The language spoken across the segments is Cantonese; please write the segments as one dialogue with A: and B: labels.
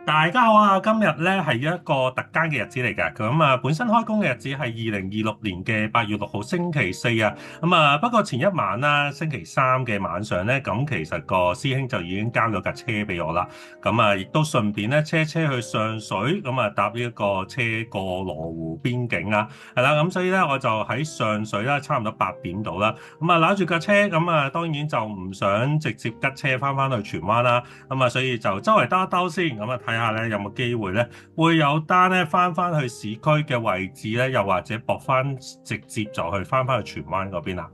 A: 大家好啊！今日咧係一個特間嘅日子嚟㗎，咁啊本身開工嘅日子係2026年嘅8月6號星期四啊，咁啊不過前一晚啦，星期三嘅晚上咧，咁其實個師兄就已經交咗架車俾我啦，咁啊亦都順便咧車去上水，咁啊搭呢一個車過羅湖邊境啦，係啦，咁所以咧我就喺上水啦，差唔多8點到啦，咁啊揦住架車，咁啊當然就唔想直接吉車翻去荃灣啦。咁啊，所以就周圍兜一兜先，咁啊睇下咧有冇機會咧，會有單咧翻去市區嘅位置咧，又或者駁翻直接就去翻去荃灣嗰邊啦。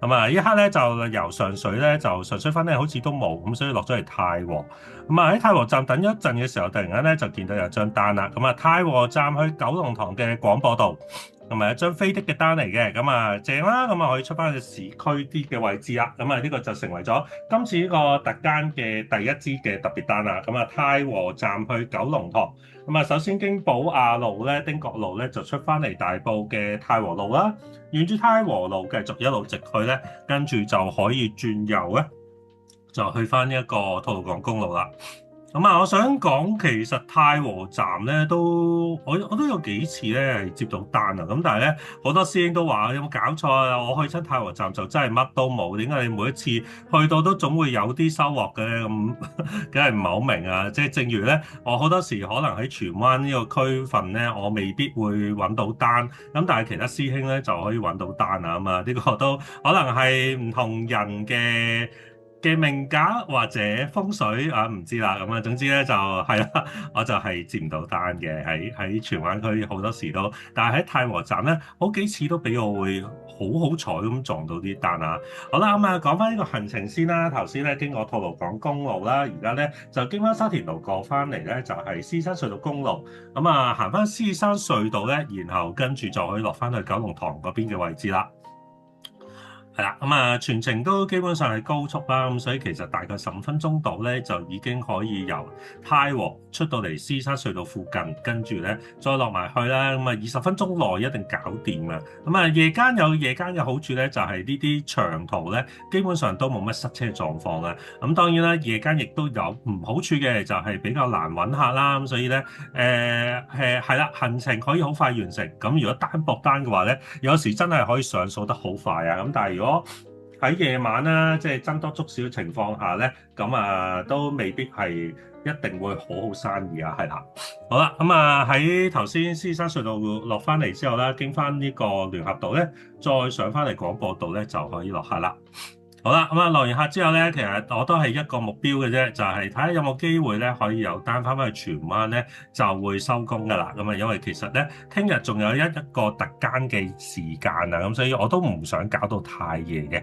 A: 咁啊，一刻咧就由上水咧就上水分咧好似都冇，咁所以落咗嚟太和。咁啊喺太和站等咗一陣嘅時候，突然間咧就見到有張單啦。咁啊，太和站去九龍塘嘅廣播道。同埋一張飛的嘅單嚟嘅，咁啊正啦，咁啊可以出翻去市區啲嘅位置啦，咁啊呢個就成為咗今次呢個特間嘅第一支嘅特別單啦，咁啊太和站去九龍塘，咁啊首先經寶亞路咧、汀角路咧就出翻嚟大埔嘅太和路啦，沿住太和路繼續一路直去咧，跟住就可以轉右咧，就去翻呢一個吐露港公路啦。咁啊，我想講其實太和站咧我都有幾次咧係接到單啊，咁但係咧好多師兄都話有冇搞錯啊？我去親太和站就真係乜都冇，點解你每一次去到都總會有啲收穫嘅咧？咁梗係唔係好明啊！即係正如咧，我好多時可能喺荃灣呢個區份咧，我未必會揾到單，咁但係其他師兄咧就可以揾到單啊嘛！呢個都可能係唔同人嘅命格或者風水啊，唔知啦咁啊，總之咧就係啦，我就係接唔到單嘅，喺荃灣區好多時都，但係喺太和站咧好幾次都俾我會好彩咁撞到啲單啊！好啦，咁啊講翻呢個行程先啦，頭先咧經過吐露港公路啦，而家咧就經翻沙田路過翻嚟咧就係獅子山隧道公路，咁啊行翻獅子山隧道咧，然後跟住就可以落翻去九龍塘嗰邊嘅位置啦。係啦，咁啊，全程都基本上係高速啦，咁所以其實大概15分鐘到咧，就已經可以由太和出到嚟獅山隧道附近，跟住咧再落埋去啦，咁啊20分鐘內一定搞掂啊！咁啊夜間有夜間嘅好處咧，就係呢啲長途咧，基本上都冇乜塞車狀況啊。咁當然啦，夜間亦都有唔好處嘅，就係比較難揾客啦。咁所以咧，係啦，行程可以好快完成。咁如果單駁單嘅話咧，有時真係可以上數得好快啊！咁但係如果喺夜晚啦，即係僧多粥少嘅情況下咧，咁啊都未必係一定會好生意啊，係啦。好啦，咁啊喺頭先獅子山隧道落翻嚟之後啦，經翻呢個聯合道咧，再上翻嚟廣播道咧就可以落客啦。好啦，咁啊落完客之後咧，其實我都係一個目標嘅啫，就係睇下有冇機會咧可以由單翻去荃灣咧就會收工噶啦。咁啊，因為其實咧聽日仲有一個特間嘅時間啊，咁所以我都唔想搞到太夜嘅。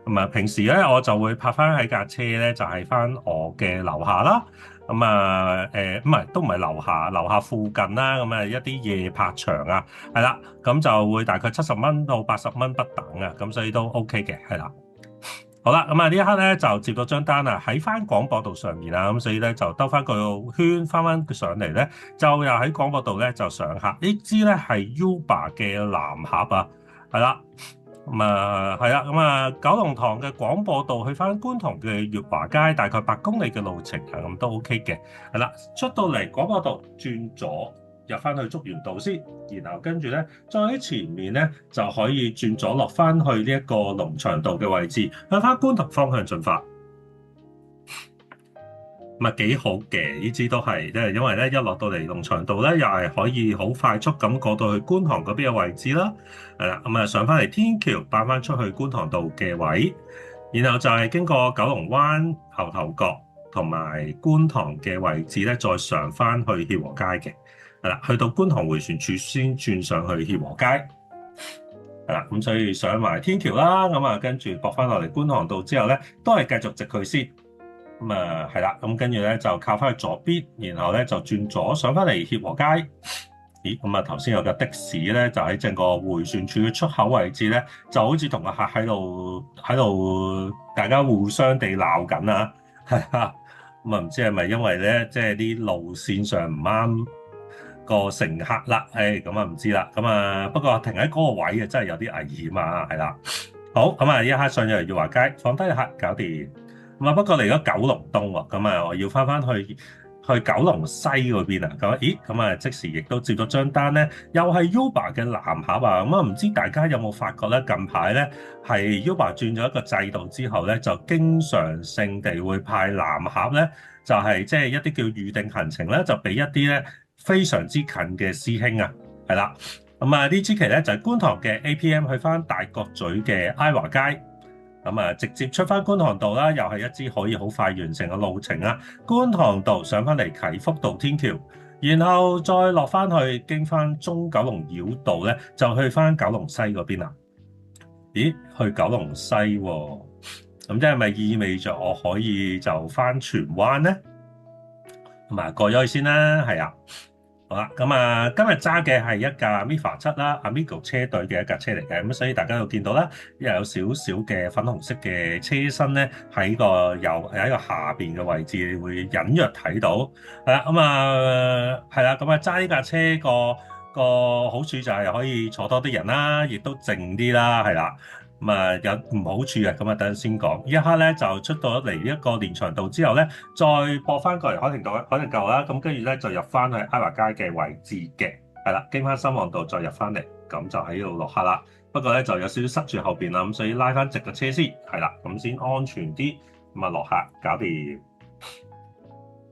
A: 咁啊，平時咧我就會泊翻喺架車咧，就係翻我嘅樓下啦。咁啊，唔係都唔係樓下附近啦。咁啊，一啲夜泊場啊，係啦，咁就會大概70蚊到80蚊不等啊。咁所以都 OK 嘅，係啦。好啦，咁啊呢一刻咧就接到張單啊，喺翻廣播道上面啦，咁所以咧就兜翻個圈翻上嚟咧，就又喺廣播道咧就上客。呢支咧係 Uber 嘅藍盒啊，係啦，咁啊係啦，咁啊九龍塘嘅廣播道去翻觀塘嘅裕華街，大概8公里嘅路程啊，咁都 OK 嘅，係啦，出到嚟廣播道轉左。入翻去竹園道先，然後跟住咧，再喺前面咧就可以轉左落翻去呢一個龍翔道嘅位置，向翻觀塘方向進發。咁啊幾好嘅，呢支都係，因為咧一落到嚟龍翔道咧，又係可以好快速咁過到去觀塘嗰邊嘅位置啦。係啦，咁啊上翻嚟天橋，擺翻出去觀塘道嘅位，然後就係經過九龍灣牛頭角同埋觀塘嘅位置咧，再上翻去協和街嘅。係啦，去到觀塘迴旋處先轉上去協和街，係啦，咁所以上埋天橋啦，咁啊跟住駁翻落嚟觀塘道之後咧，都係繼續直去先，咁啊係啦，咁跟住咧就靠翻去左邊，然後咧就轉左上翻嚟協和街。咦，咁啊頭先有架的士咧，就喺正個迴旋處嘅出口位置咧，就好似同個客喺度大家互相地鬧緊啊，係啊，咁啊唔知係咪因為咧即係啲路線上唔啱個乘客啦，咁啊唔知啦，咁啊不過停喺嗰個位啊，真係有啲危險啊，係啦。好，咁啊，一刻上咗嚟裕華街，放低個客，搞掂。咁啊，不過嚟咗九龍東喎，咁啊，我要翻去去九龍西嗰邊啊，咁咦咁啊即時亦都接咗張單咧，又係 Uber 嘅藍盒啊，咁啊唔知大家有冇發覺咧？近排咧係 Uber 轉咗一個制度之後咧，就經常性地會派藍盒咧，就係即係一啲叫預定行程咧，就俾一啲咧非常之近嘅師兄啊，係啦，咁啊呢支期咧就係觀塘嘅 APM 去翻大角咀嘅埃華街。咁啊，直接出翻觀塘道啦，又係一支可以好快完成嘅路程啦。觀塘道上翻嚟啟福道天橋，然後再落翻去經翻中九龍繞道咧，就去翻九龍西嗰邊啦。咦？去九龍西喎？咁即係咪意味着我可以就翻荃灣咧？咁啊，過咗去先啦，係啊。好啦，咁啊，今日揸嘅係一架 MIFA 7啦，Amigo 車隊嘅一架車嚟嘅，咁所以大家都見到啦，又有少少嘅粉紅色嘅車身咧，喺個下邊嘅位置會隱約睇到，係啦，咁啊係啦，咁啊揸呢架車個好處就係可以坐多啲人啦，亦都靜啲啦，係啦。咁啊有唔好處啊，咁啊等陣先講。呢一刻咧就出到嚟一個連翔道之後咧，再駁翻過嚟海寧道啦，咁跟住咧就入翻去埃華街嘅位置嘅，係啦，經翻新旺道再入翻嚟，咁就喺度落客啦。不過咧就有少少塞住後邊啦，咁所以拉翻直個車先，係啦，咁先安全啲，咁啊落客搞掂。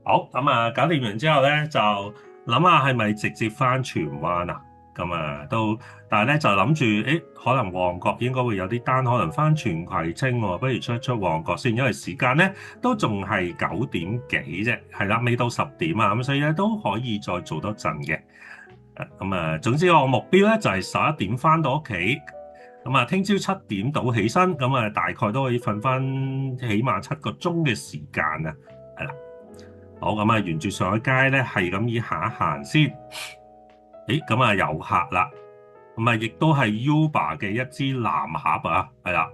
A: 好，咁啊搞掂完之後咧就諗下係咪直接翻荃灣啊？咁啊都，但係咧就諗住，可能旺角應該會有啲單，可能翻荃葵青喎，不如出旺角先，因為時間咧都仲係9點幾啫，係啦，未到10點啊，咁所以咧都可以再做多陣嘅。咁啊，總之我目標咧就係11點翻到屋企，咁啊，聽朝7點到起身，咁啊大概都可以瞓翻起碼7個鐘嘅時間啊，係啦。好，咁啊，沿住上海街咧係咁以行一行先。咁啊有客啦，咁啊亦都係 Uber 嘅一支藍盒啊，係啦，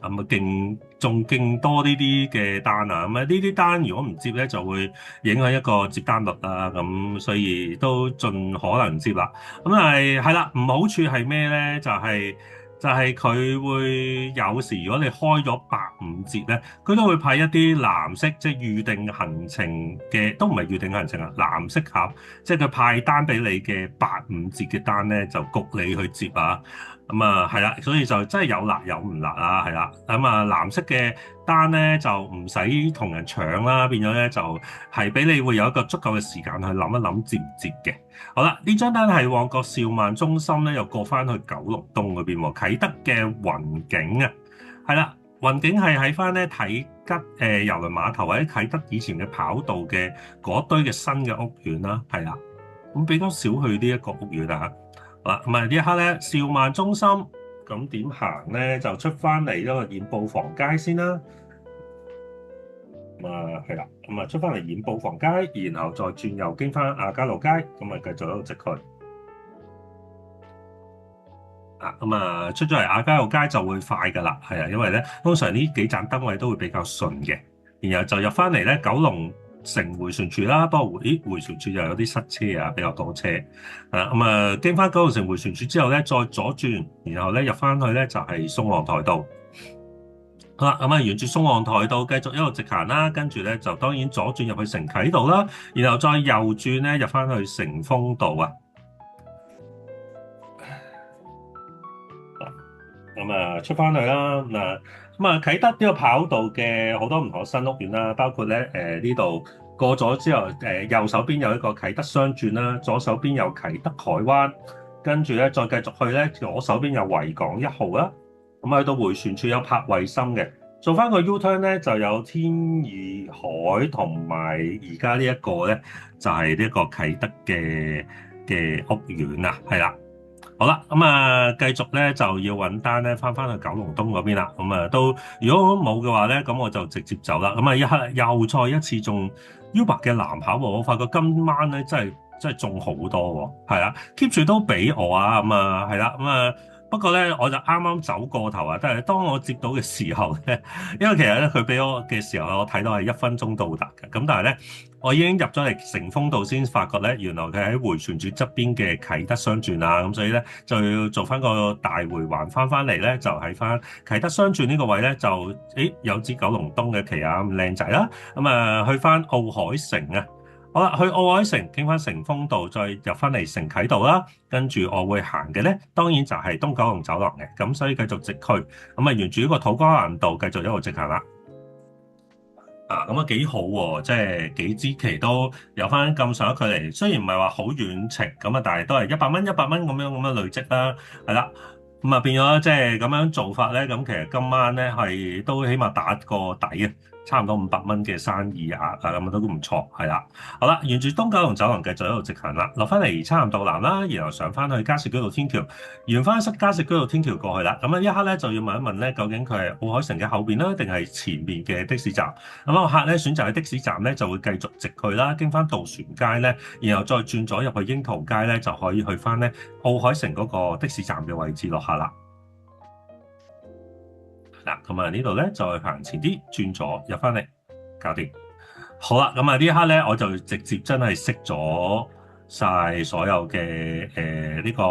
A: 咁啊仲勁多呢啲嘅單啊，咁啊呢啲單如果唔接咧就會影響一個接單率啦，咁所以都盡可能接啦。咁係啦，唔好處係咩咧？就係佢會有時如果你開咗85折咧，佢都會派一啲藍色即係預定行程嘅，都唔係預定行程啊，藍色盒，即係佢派單俾你嘅85折嘅單咧，就焗你去接啊。咁啊係啦，所以就真係有辣有唔辣啊，係啦。咁啊藍色嘅單咧就唔使同人搶啦，變咗咧就係俾你會有一個足夠嘅時間去諗一諗接唔接嘅。好啦，呢張單係旺角兆萬中心咧，又過翻去九龍東嗰邊喎，啟德嘅雲景啊，係啦，雲景係喺翻咧啟吉郵輪碼頭或者啟德以前嘅跑道嘅嗰堆嘅新嘅屋苑啦，係啦，咁比較少去呢一個屋苑啊。好啦，咁啊呢一刻咧兆萬中心，咁點行咧就出翻嚟一個染布房街先啦。咁啊係啦，咁啊出翻嚟染布房街，然後再轉右經翻亞皆老街，咁啊繼續一路直去。咁啊出咗嚟亞皆老街就會快噶啦，係啊，因為咧通常呢幾盞燈位都會比較順嘅，然後就入翻嚟咧九龍城迴旋處啦，不過迴旋處又有啲塞車啊，比較多車。咁啊經翻九龍城迴旋處之後咧，再左轉，然後咧入翻去咧就係宋皇臺道。好啦，咁啊沿住宋皇臺道繼續一路直行啦，跟住咧就當然左轉入去承啟道啦，然後再右轉咧入翻去成豐道啊。咁啊出翻去啦，咁啊啟德呢個跑道嘅好多唔同嘅新屋苑啦，包括咧呢度過咗之後，右手邊有一個啟德商轉啦，左手邊有啟德海灣，跟住咧再繼續去咧左手邊有維港1號啦，咁去到迴旋處有柏衛森嘅，做翻個 U-turn 咧就有天怡海同埋而家呢一個咧就係呢一個啟德嘅屋苑啊，係啦。好啦，咁啊，繼續咧就要揾單咧，翻去九龍東嗰邊啦。咁啊，都如果冇嘅話咧，咁我就直接走啦。咁啊，一刻又再一次中 Uber 嘅藍盒喎，我發覺今晚咧真係中好多喎，係啦，keep 住都俾我啊，咁啊，係啦，咁啊。不過咧，我就啱啱走過頭啊！但係當我接到嘅時候咧，因為其實咧佢俾我嘅時候，我睇到係1分鐘到達嘅。咁但係咧，我已經入咗嚟成豐道先發覺咧，原來佢喺迴旋處側邊嘅啟德商轉啊！咁所以咧就要做翻個大回環翻嚟咧，就喺翻啟德商轉呢個位咧，就有支九龍東嘅旗啊咁靚仔啦！咁啊去翻奧海城啊！好啦，去奧海城經翻成豐道，再入翻嚟承啟道啦。跟住我會行嘅咧，當然就係東九龍走廊嘅，咁所以繼續直去，咁啊沿住呢個土瓜灣道繼續一路直行啦。咁啊幾好喎，即係幾支旗都有翻咁上下距離，雖然唔係話好遠程咁啊，但係都係100蚊咁樣累積啦，係啦，咁啊變咗即係咁樣做法咧，咁其實今晚咧係都起碼打個底啊，差唔多500蚊嘅生意額啊，咁都唔錯，係啦，好啦，沿住東九龍走廊繼續一路直行啦，落翻嚟差唔多南啦，然後上翻去加士居道天橋，沿翻加士居道天橋過去啦，咁啊一刻咧就要問一問咧，究竟佢係奧海城嘅後邊啦，定係前面嘅的士站？咁啊，客咧選擇喺的士站咧就會繼續直去啦，經翻渡船街咧，然後再轉咗入去櫻桃街咧，就可以去翻咧奧海城嗰個的士站嘅位置落客啦。嗱，咁啊呢度咧再行前啲，轉左入翻嚟，搞掂。好啦，咁啊呢一刻咧我就直接真係熄咗晒所有嘅呢個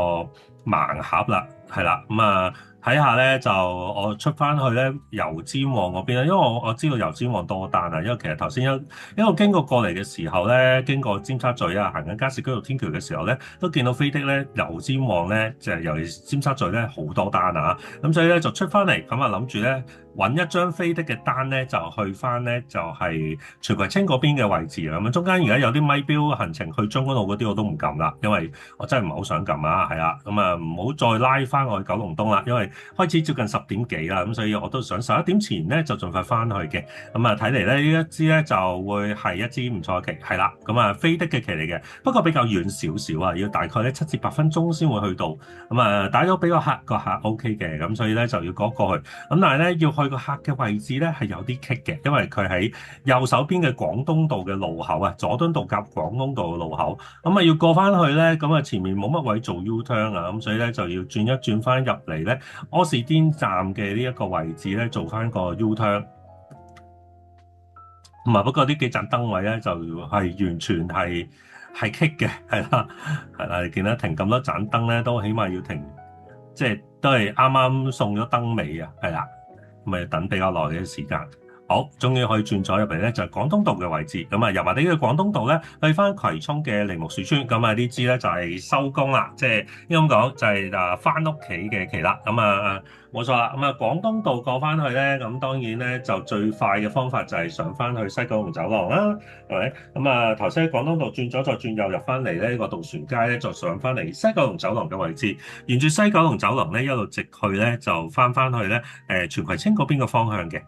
A: 盲盒啦，係啦，咁啊。睇下咧就我出翻去咧油尖旺嗰邊啦，因為我知道油尖旺多單啊，因為其實頭先一路經過嚟嘅時候咧，經過尖沙咀啊，行緊加士居道天橋嘅時候咧，都見到飛的咧油尖旺咧，就係尤其是尖沙咀咧好多單啊，咁所以咧就出翻嚟，咁啊諗住咧揾一張飛的嘅單咧，就去翻咧就係荃葵青嗰邊嘅位置啊，咁中間而家有啲咪標行程去將軍澳嗰啲我都唔撳啦，因為我真係唔係好想撳啊，係啦，咁啊唔好再拉翻我去九龍東啦，因為開始接近10點幾啦，咁所以我都想11點前咧就盡快翻去嘅。咁啊睇嚟咧呢一支咧就會係一支唔錯嘅旗，係啦。咁啊飛的嘅旗嚟嘅，不過比較遠少少啊，要大概咧7至8分鐘先會去到。咁啊打咗俾個客 OK 嘅，咁所以咧就要過去。咁但係咧要去個客嘅位置咧係有啲棘嘅，因為佢喺右手邊嘅廣東道嘅路口啊，佐敦道夾廣東道嘅路口。咁啊要過翻去咧，咁啊前面冇乜位做 U-turn 啊，咁所以咧就要轉一轉翻入嚟咧。柯士甸站嘅呢一個位置咧，做翻個 U-turn，唔係，不過呢幾盞燈位咧就係完全係棘嘅，係啦，係啦，你見到停咁多盞燈咧，都起碼要停，即係都係啱啱送咗燈尾啊，係啦，咁咪等比較耐嘅時間。好，終於可以轉咗入嚟咧，就係廣東道嘅位置。咁啊，油麻地嘅廣東道咧，去翻葵涌嘅梨木樹村。咁啊，呢支咧就係收工啦，即係應該咁講，就係翻屋企嘅期啦。咁啊，冇錯啦。咁啊，廣東道過翻去咧，咁當然咧就最快嘅方法就係上翻去西九龍走廊啦，係咪？咁啊，頭先喺廣東道轉咗再轉右入翻嚟咧，個渡船街咧就上翻嚟西九龍走廊嘅位置，沿住西九龍走廊咧一路直去咧就翻去咧荃葵青嗰邊嘅方向嘅。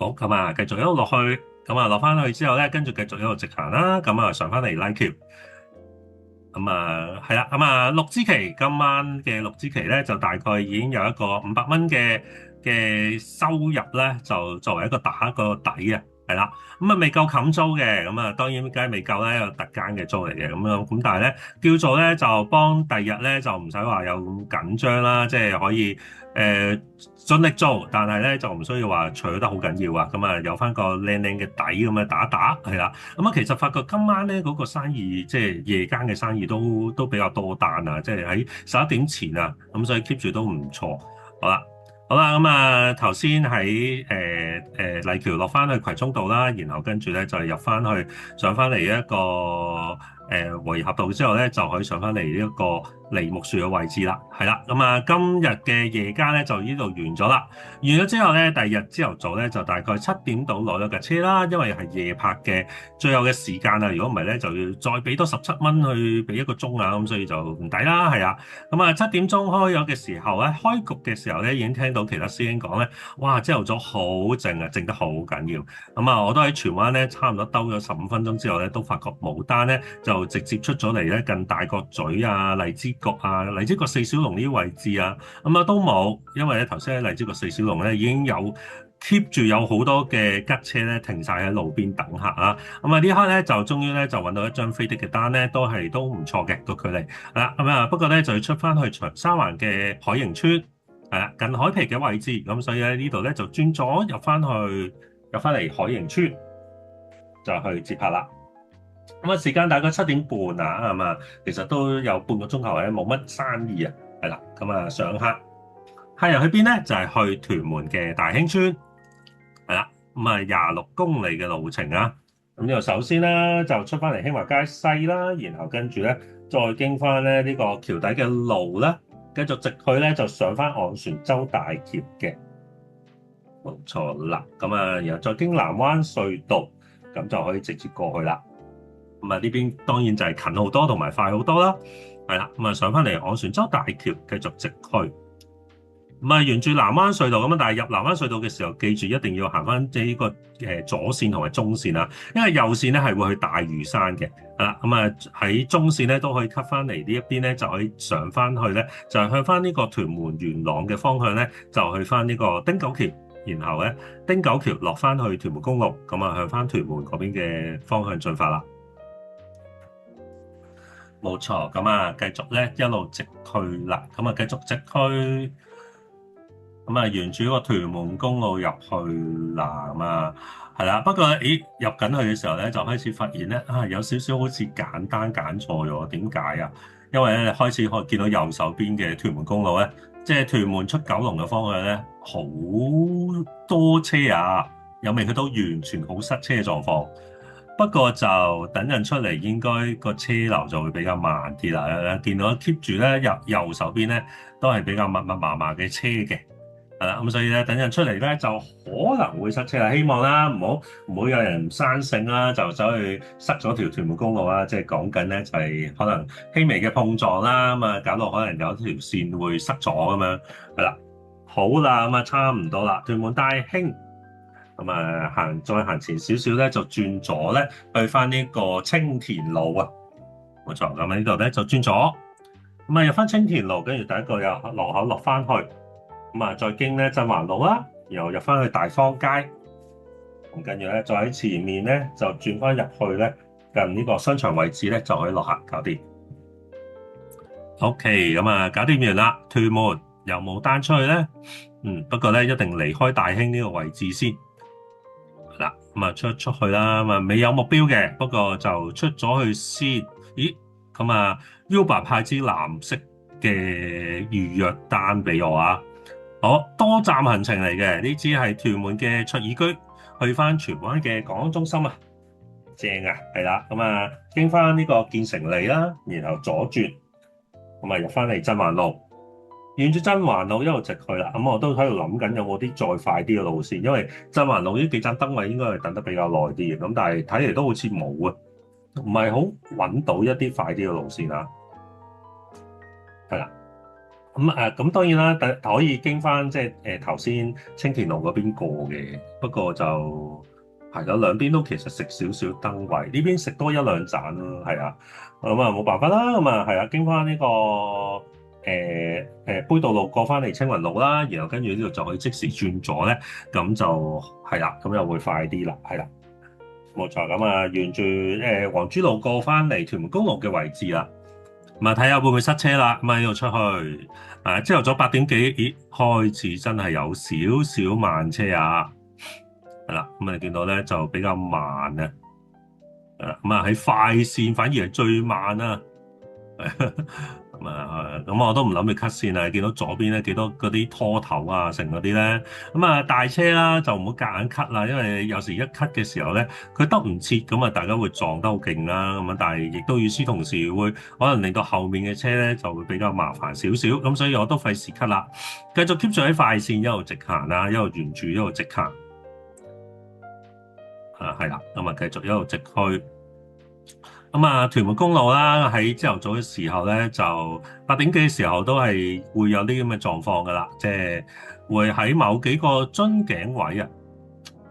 A: 好，咁啊，繼續一路落去，咁啊落翻去之後咧，跟住繼續一路直行啦，咁啊上翻嚟拉橋，咁啊係啦，咁啊六支旗，今晚嘅六支旗咧就大概已經有一個500蚊嘅收入咧，就作為一個打個底啊，係啦，咁啊未夠冚租嘅，咁啊當然梗係未夠咧，有特間嘅租嚟嘅，咁樣，咁但係咧叫做咧就幫第日咧就唔使話有咁緊張啦，即係可以。盡力做，但係咧就唔需要話除得好緊要啊，咁啊有翻個靚靚嘅底咁樣打打係啦，咁啊其實發覺今晚咧嗰個生意即係夜間嘅生意都比較多單啊，即係喺11點前啊，咁所以 keep 住都唔錯。好啦，咁啊頭先喺麗橋落翻去葵涌道啦，然後跟住咧就入翻去上翻嚟一個和宜合道之後咧，就可以上翻嚟呢一個梨木樹嘅位置啦，係啦，咁啊今日嘅夜間咧就呢度完咗啦，完咗之後咧，第二日朝頭早咧就大概7點到攞咗架車啦，因為係夜泊嘅最後嘅時間啊，如果唔係咧就要再俾多17蚊去俾一個鐘啊，咁所以就唔抵啦，係啊，咁啊7點鐘開咗嘅時候咧，開局嘅時候咧已經聽到其他師兄講咧，哇朝頭早好靜啊，靜得好緊要，咁啊我都喺荃灣咧差唔多兜咗15分鐘之後咧，都發覺冇單咧就直接出咗嚟咧近大角咀啊荔枝角啊荔枝角四小龍呢啲位置啊，咁啊都冇，因為咧頭先喺荔枝角四小龍咧已經有 keep 住有好多嘅吉車咧停晒喺路邊等客啊，咁啊呢刻咧就終於咧就揾到一張飛的嘅單咧，都唔錯嘅個距離，係啦，咁啊不過咧就要出翻去長沙灣嘅海盈村，係啦近海皮嘅位置，咁所以喺呢度咧就轉咗入翻嚟海盈村，就去接客啦。咁啊，時間大概7點半啊，係嘛，其實都有半個鐘頭咧，冇乜生意啊，係啦，咁啊上客人去邊咧？就係去屯門嘅大興村，係啦，咁啊26公里嘅路程啊，咁呢度首先咧就出翻嚟興華街西啦，然後跟住咧再經翻咧呢個橋底嘅路啦，繼續直去咧就上翻昂船洲大橋嘅，冇錯啦。咁啊，然後再經南灣隧道，咁就可以直接過去啦。咁啊，呢邊當然就係近好多同埋快好多啦。係啦，咁啊上翻嚟昂船洲大橋，繼續直去。咁啊，沿住南灣隧道咁啊，但係入南灣隧道嘅時候，記住一定要行翻即係呢個左線同埋中線啦，因為右線咧係會去大嶼山嘅，係啦，咁啊喺中線咧都可以 cut 翻嚟呢一邊咧，就可以上翻去咧，就係向翻呢個屯門元朗嘅方向咧，就去翻呢個汀九橋，然後咧汀九橋落翻去屯門公路，咁啊向翻屯門嗰邊嘅方向進發啦。冇錯，咁啊繼續咧一路直去啦，咁啊繼續直去。咁啊，沿住個屯門公路入去啦，咁啊，係啦。不過，咦，入緊去嘅時候咧，就開始發現咧，有少少好似簡單揀錯咗。點解啊？因為咧，開始可以見到右手邊嘅屯門公路咧，即係屯門出九龍嘅方向咧，好多車啊，有未去到完全好塞車嘅狀況。不過就等陣出嚟，應該個車流就會比較慢啲啦。見到 keep 住咧右手邊咧，都係比較密密麻麻嘅車嘅。係啦，咁所以咧，等陣出嚟咧就可能會塞車啦。希望啦，唔好有人唔生性啦，就走去塞咗條屯門公路啦。即係講緊咧，就係可能輕微嘅碰撞啦，咁啊搞到可能有條線會塞咗咁樣。係啦，好啦，咁啊差唔多啦，屯門大興，咁啊再行前少少咧，就轉左咧去翻呢個青田路啊。冇錯，咁啊呢度咧就轉左，咁啊入翻青田路，跟住第一個有路口落翻去。咁啊，再經咧振環路啦，然後入翻去大方街，咁跟住咧，再喺前面咧就轉翻入去咧，近呢個商場位置咧就可以落客搞掂。OK，咁啊，搞掂完啦，屯門有冇單出去咧？不過咧一定離開大興呢個位置先。嗱，咁啊出去啦，咁啊未有目標嘅，不過就出咗去先。咦，咁啊 Uber 派支藍色嘅預約單俾我啊！好多站行程嚟嘅，呢支係屯門嘅卓爾居，去翻荃灣嘅港安中心啊，正啊，係啦，咁啊經翻呢個建成里啦，然後左轉，咁啊入翻嚟振環路，沿住振環路一路直去啦，咁我都喺度諗緊有冇啲再快啲嘅路線，因為振環路呢幾盞燈位應該係等得比較耐啲嘅，咁但係睇嚟都好似冇啊，唔係好揾到一啲快啲嘅路線啊，係啦。咁當然啦，可以經翻即係頭先青田路嗰邊過嘅，不過就係咯，兩邊都其實食少少燈位，呢邊食多一兩盞咯，係啊，咁啊冇辦法啦，咁啊係啊，經翻呢個杯渡路過翻嚟青雲路啦，然後跟住呢度就可以即時轉左咧，咁就係啦，咁又會快啲啦，係啦，冇錯，咁啊沿住黃珠路過翻嚟屯門公路嘅位置啦。咁啊，睇下會唔會塞車啦？咁啊，呢度出去，朝頭早8點幾，咦，開始真係有少少慢車啊，係啦，咁啊，你見到咧就比較慢啊，咁啊喺快線反而係最慢啊。咁我都唔諗去 cut 線啊！見到左邊咧幾多嗰啲拖頭啊，成嗰啲咧，咁啊大車啦就唔好夾硬 cut 啦，因為有時一 cut 嘅時候咧，佢得唔切，咁啊大家會撞得好勁啦，咁啊但係亦都與此同時會可能令到後面嘅車咧就會比較麻煩少少，咁所以我都費事 cut 啦，繼續 keep 住喺快線一路直行啦，一路沿住一路直行，係啦，咁啊繼續一路直去。咁啊，屯門公路啦，喺朝頭早嘅時候咧，就8點幾嘅時候都係會有啲咁嘅狀況噶啦，即係會喺某幾個樽頸位啊，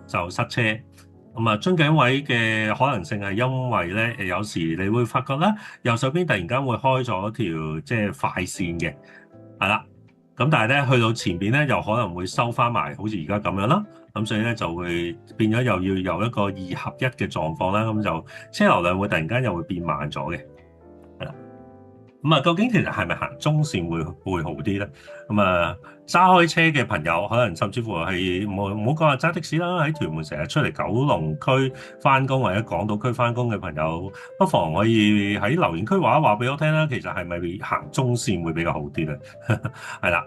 A: 就塞車。咁啊，樽頸位嘅可能性係因為咧，有時你會發覺咧，右手邊突然間會開咗條即係快線嘅，係啦。咁但係咧，去到前邊咧，又可能會收翻埋，好似而家咁樣啦。咁所以咧就會變咗又要有一個2合1嘅狀況啦。咁就車流量會突然間又會變慢咗嘅，係啦。咁啊，究竟其實係咪行中線會好啲咧？咁啊，揸開車嘅朋友，可能甚至乎係唔好講話揸的士啦，喺屯門成日出嚟九龍區翻工或者港島區翻工嘅朋友，不妨可以喺留言區話俾我聽啦。其實係咪行中線會比較好啲咧？係啦，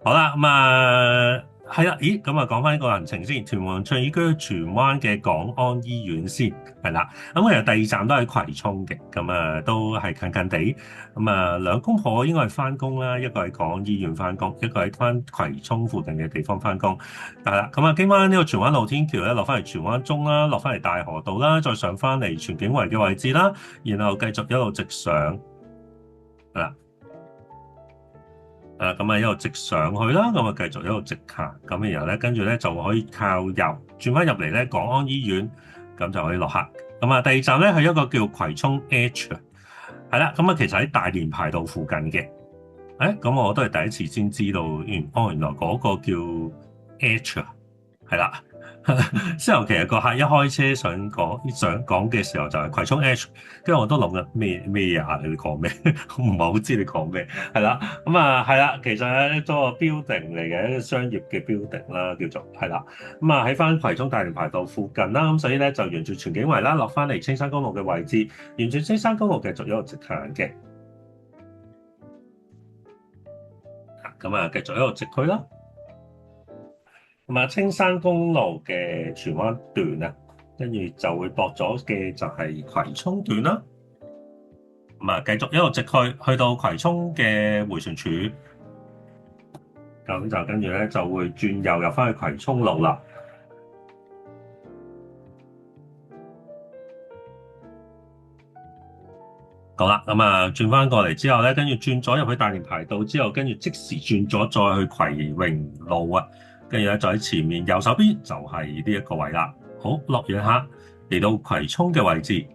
A: 好啦，咁啊係啦，咦，咁啊講翻呢個行程先，屯門翠怡居荃灣嘅港安醫院先，係啦，咁其實第二站都喺葵涌嘅，咁啊都係近近地，咁啊兩公婆應該係翻工啦，一個喺港安醫院翻工，一個喺翻葵涌附近嘅地方翻工，係啦，咁啊經翻呢個荃灣露天橋咧，落翻嚟荃灣中啦，落翻嚟大河道啦，再上翻嚟荃景圍嘅位置啦，然後繼續一路直上，係啦。咁啊一路直上去啦，咁啊繼續一路直行，咁然後咧跟住咧就可以靠右轉翻入嚟咧港安醫院，咁就可以落客。咁啊第二站咧係一個叫葵涌 H 啊，係啦，咁啊其實喺大連排道附近嘅，咁我都係第一次先知道，原來嗰個叫 H 啊，係啦。之後其實個客一開車想講嘅時候就係葵涌 H，跟住我都諗緊咩啊？你講咩？我唔係好知你講咩。係啦，咁啊係啦，其實係都個 building 嚟嘅，一個商業嘅 building 啦，叫做係啦。咁啊喺翻葵涌大連排道附近啦，咁所以咧就沿住荃景圍啦，落翻嚟青山公路嘅位置，沿住青山公路繼續一路直行嘅。咁啊繼續一路直去啦。咁啊，青山公路嘅荃灣段啊，跟住就會駁咗嘅就係葵涌段啦。咁啊，繼續一路直去到葵涌嘅迴旋處，咁就跟住咧就會轉右入翻去葵涌路啦。好啦，咁啊轉翻過嚟之後咧，跟住轉咗入去大連排道之後，跟住即時轉咗再去葵榮路啊。跟住咧，就喺前面右手邊就係呢一個位啦。好，落完客嚟到葵涌嘅位置，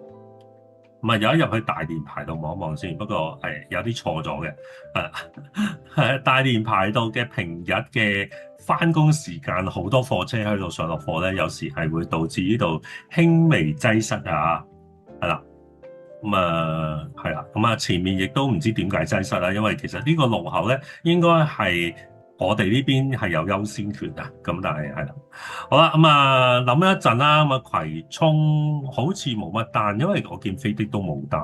A: 咁啊，有一入去大連排道望一望先。不過係有啲錯咗嘅，係大連排道嘅平日嘅翻工時間，好多貨車喺度上落貨咧，有時係會導致呢度輕微擠塞啊。係啦，咁啊係啦，咁啊前面亦都唔知點解擠塞啦，因為其實呢個路口咧應該係。我哋呢邊係有優先權啊，咁但係係啦，好啦，咁啊諗一陣啦，咁啊葵涌好似冇乜單，因為我見飛的都冇單，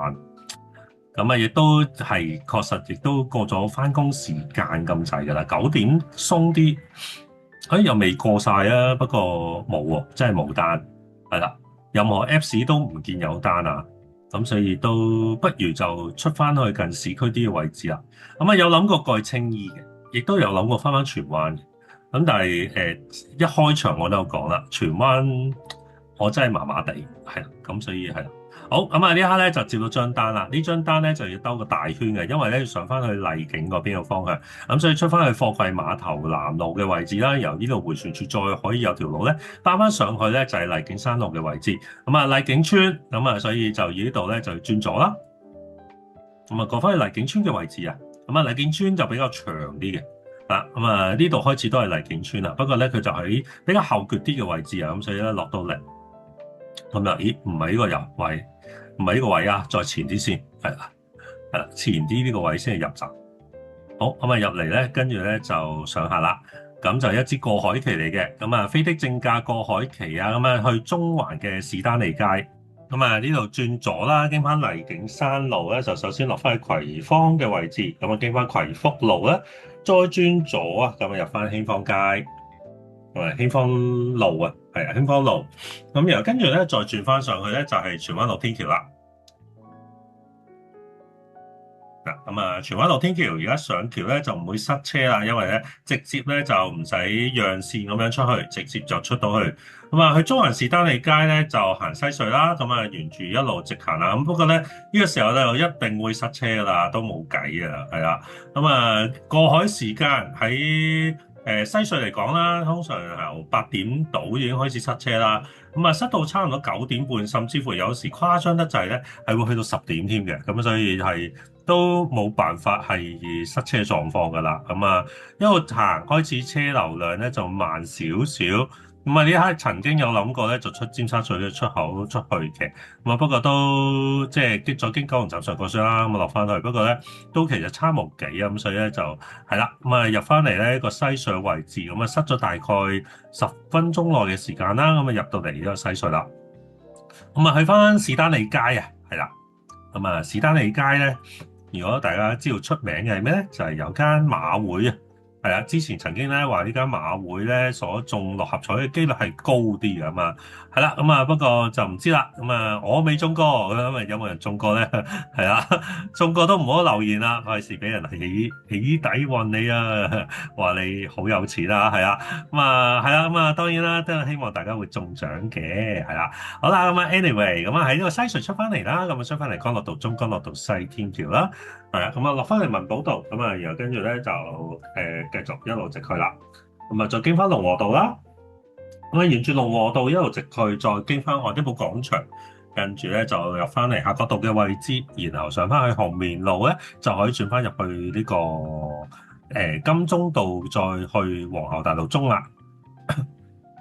A: 咁啊亦都係確實亦都過咗翻工時間咁滯噶啦，9點鬆啲，又未過晒啊，不過冇喎，真係冇單，係啦，任何 Apps 都唔見有單啊，咁所以都不如就出翻去近市區啲嘅位置啦，咁啊有諗過過去青衣嘅。亦都有諗過翻荃灣嘅，咁但係一開場我都有講啦，荃灣我真係麻麻地，係啦，咁所以係啦。好，咁啊呢一刻咧就接到張單啦，呢張單咧就要兜個大圈嘅，因為咧要上翻去荔景嗰邊嘅方向，咁所以出翻去貨櫃碼頭南路嘅位置啦，由呢度迴旋處再可以有條路咧翻翻上去咧就係荔景山路嘅位置，咁啊荔景村，咁啊所以就以呢度咧就轉左啦，咁啊過翻去荔景村嘅位置啊。咁啊，荔景村就比較長啲嘅，咁啊呢度開始都係荔景村啦，不過咧佢就喺比較後缺啲嘅位置啊，咁所以咧落到嚟，咁啊，咦，唔係呢個入位，唔係呢個位啊，再前啲先，係啦，前啲呢個位先係入閘。好，咁啊入嚟咧，跟住咧就上下啦，咁就一支過海旗嚟嘅，咁啊飛的正價過海旗啊，咁啊去中環嘅士丹利街。咁啊，呢度轉左啦，經翻荔景山路咧，就首先落翻去葵芳嘅位置，咁啊經翻葵福路咧，再轉左啊，咁啊入翻興芳街，同埋興芳路啊，係啊興芳路，咁然後跟住咧再轉翻上去咧，就係荃灣露天橋啦。咁啊，荃灣露天橋而家上橋咧就唔會塞車啦，因為咧直接咧就唔使讓線咁樣出去，直接就出到去。咁啊，去中環士丹利街咧就行西隧啦，咁啊沿住一路直行啦。咁不過咧呢個時候咧就一定會塞車噶啦，都冇計噶啦，係啦。咁啊過海時間喺西隧嚟講啦，通常由8點到已經開始塞車啦。咁啊塞到差唔多9點半，甚至乎有時誇張得滯咧係會去到10點添嘅。咁所以係。都冇辦法係塞車狀況㗎啦，咁啊一路行開始車流量咧就慢少少，咁啊呢一刻曾經有諗過咧就出尖沙咀嘅出口出去嘅，咁啊不過都即係再經九龍站上過水啦，咁啊落翻去，不過咧都其實差無幾啊，咁所以咧就係啦，咁啊入翻嚟咧個西隧位置，咁啊塞咗大概10分鐘內嘅時間啦，咁啊入到嚟呢個西隧啦，咁啊去翻士丹利街啊，係啦，咁啊士丹利街咧。如果大家知道出名嘅係咩咧？就係有間馬會啊，係啊，之前曾經咧話呢間馬會咧所中六合彩嘅機率係高啲嘅嘛，係啦，咁啊不過就唔知啦，咁啊我未中過，咁啊有冇人中過咧？係啊，中過都唔好留言啦，費事俾人起底運你啊，話你好有錢啦，係啊，咁啊係啦，咁啊當然啦，都係希望大家會中獎嘅，係啦，好啦，咁啊 anyway，咁啊喺呢個西隧出翻嚟啦，咁啊出翻嚟干諾道中、干諾道西天橋啦。係啊，咁啊落翻嚟文寶道，咁啊，然後跟住咧就繼續一路直去啦，咁啊再經翻龍和道啦，咁啊沿住龍和道一路直去，再經翻愛丁堡廣場，跟住咧就入翻嚟夏慤道嘅位置，然後上翻去紅棉路咧就可以轉翻入去呢、個金鐘道，再去皇后大道中啦，